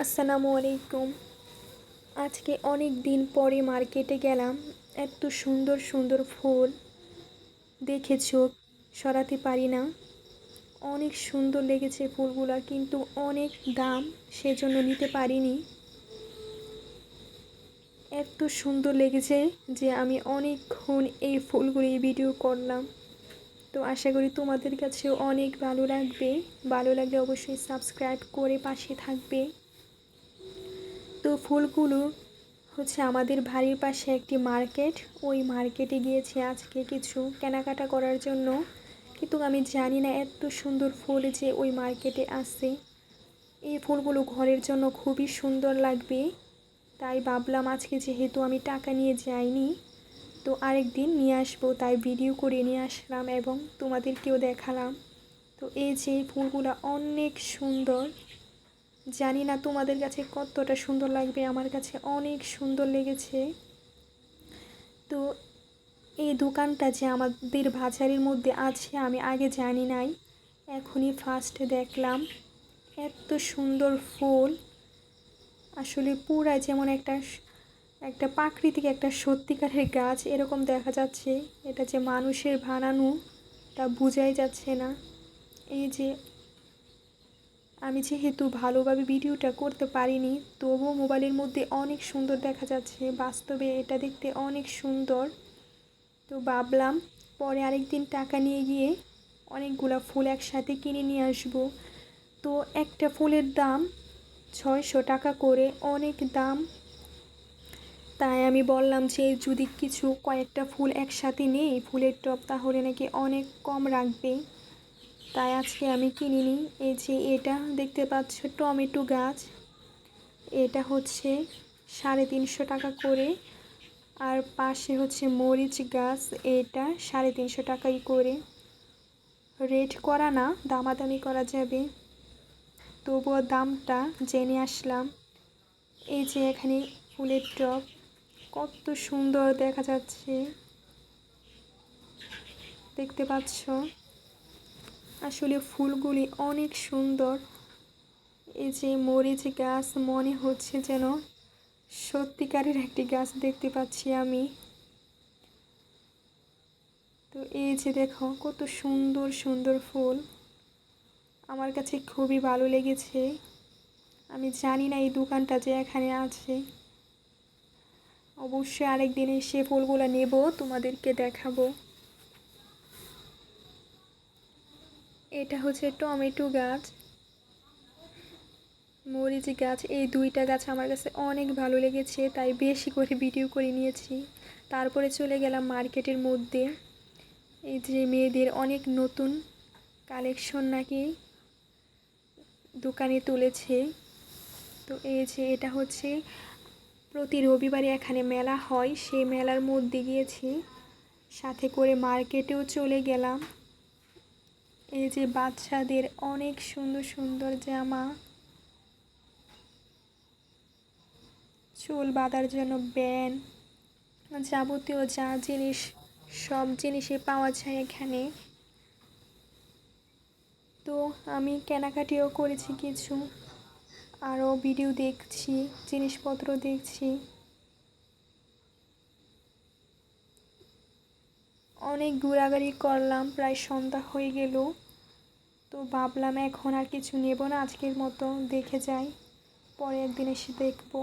আসসালামু আলাইকুম। আজকে অনেক দিন পরে মার্কেটে গেলাম। এত সুন্দর সুন্দর ফুল দেখে চোখ সরাতে পারি না। অনেক সুন্দর লেগেছে ফুলগুলো, কিন্তু অনেক দাম, সেজন্য নিতে পারিনি। এত সুন্দর লেগেছে যে আমি অনেকক্ষণ এই ফুলগুলি ভিডিও করলাম। তো আশা করি তোমাদের কাছেও অনেক ভালো লাগবে। ভালো লাগলে অবশ্যই সাবস্ক্রাইব করে পাশে থাকবে। তো ফুলগুলো হচ্ছে আমাদের বাড়ির পাশে একটি মার্কেট, ওই মার্কেটে গিয়েছি আজকে কিছু কেনাকাটা করার জন্য, কিন্তু আমি জানি না এত সুন্দর ফুল যে ওই মার্কেটে আছে। এই ফুলগুলো ঘরের জন্য খুবই সুন্দর লাগবে, তাই ভাবলাম আজকে যেহেতু আমি টাকা নিয়ে যাইনি, তো আরেক দিন নিয়ে আসবো, তাই ভিডিও করে নিয়ে আসলাম এবং তোমাদেরকেও দেখালাম। তো এই যে ফুলগুলো অনেক সুন্দর, জানি না তোমাদের কাছে কতটা সুন্দর লাগবে, আমার কাছে অনেক সুন্দর লেগেছে। তো এই দোকানটা যে আমাদের বাজারের মধ্যে আছে আমি আগে জানি নাই, এখনই ফার্স্ট দেখলাম। এত সুন্দর ফুল, আসলে পুরা যেমন একটা প্রাকৃতিক একটা সত্যিকারের গাছ এরকম দেখা যাচ্ছে। এটা যে মানুষের বানানো তা বোঝাই যাচ্ছে না। এই যে আমি যেহেতু ভালোভাবে ভিডিওটা করতে পারিনি, তবুও মোবাইলের মধ্যে অনেক সুন্দর দেখা যাচ্ছে, বাস্তবে এটা দেখতে অনেক সুন্দর। তো ভাবলাম পরে আরেকদিন টাকা নিয়ে গিয়ে অনেকগুলো ফুল একসাথে কিনে নিয়ে আসবো। তো একটা ফুলের দাম 600 টাকা করে, অনেক দাম। তাই আমি বললাম যে যদি কয়েকটা ফুল একসাথে নেই ফুলের টব, তাহলে নাকি অনেক কম রাখবে, তাই আজকে আমি কিনিনি। এই যে এটা দেখতে পাচ্ছ টমেটো গাছ, এটা হচ্ছে 350 টাকা করে। আর পাশে হচ্ছে মরিচ গাছ, এটা 350 টাকাই করে। রেট করা না, দামাদামি করা যাবে, তবুও দামটা জেনে আসলাম। এই যে এখানে ফুলের টব কত সুন্দর দেখা যাচ্ছে, দেখতে পাচ্ছ। আসলে ফুলগুলি অনেক সুন্দর। এই যে মরিচ গাছ, মনে হচ্ছে যেন সত্যিকারের একটি গাছ দেখতে পাচ্ছি আমি। তো এই যে দেখো কত সুন্দর সুন্দর ফুল, আমার কাছে খুবই ভালো লেগেছে। আমি জানি না এই দোকানটা যে এখানে আছে, অবশ্যই আরেকদিন এসে ফুলগুলো নেব, তোমাদেরকে দেখাবো। এটা হচ্ছে টমেটো গাছ, মরিচ গাছ, এই দুইটা গাছ আমার কাছে অনেক ভালো লেগেছে, তাই বেশি করে ভিডিও করে নিয়েছি। তারপরে চলে গেলাম মার্কেটের মধ্যে। এই যে মেয়েদের অনেক নতুন কালেকশন নাকি দোকানে তুলেছে। তো এই যে এটা হচ্ছে প্রতি রবিবারে এখানে মেলা হয়, সেই মেলার মধ্যে গিয়েছি, সাথে করে মার্কেটেও চলে গেলাম। এই যে বাচ্চাদের অনেক সুন্দর সুন্দর জামা, চুল বাঁধার জন্য ব্যান্ড, যাবতীয় যা জিনিস সব জিনিসই পাওয়া যায় এখানে। তো আমি কেনাকাটিও করেছি কিছু, আরও ভিডিও দেখছি, জিনিসপত্র দেখছি। অনেক ঘোরাঘুরি করলাম, প্রায় সন্ধ্যা হয়ে গেল। তো ভাবলাম এখন আর কিছু নেব না, আজকের মতো দেখে যাই, পরে একদিন এসে দেখবো।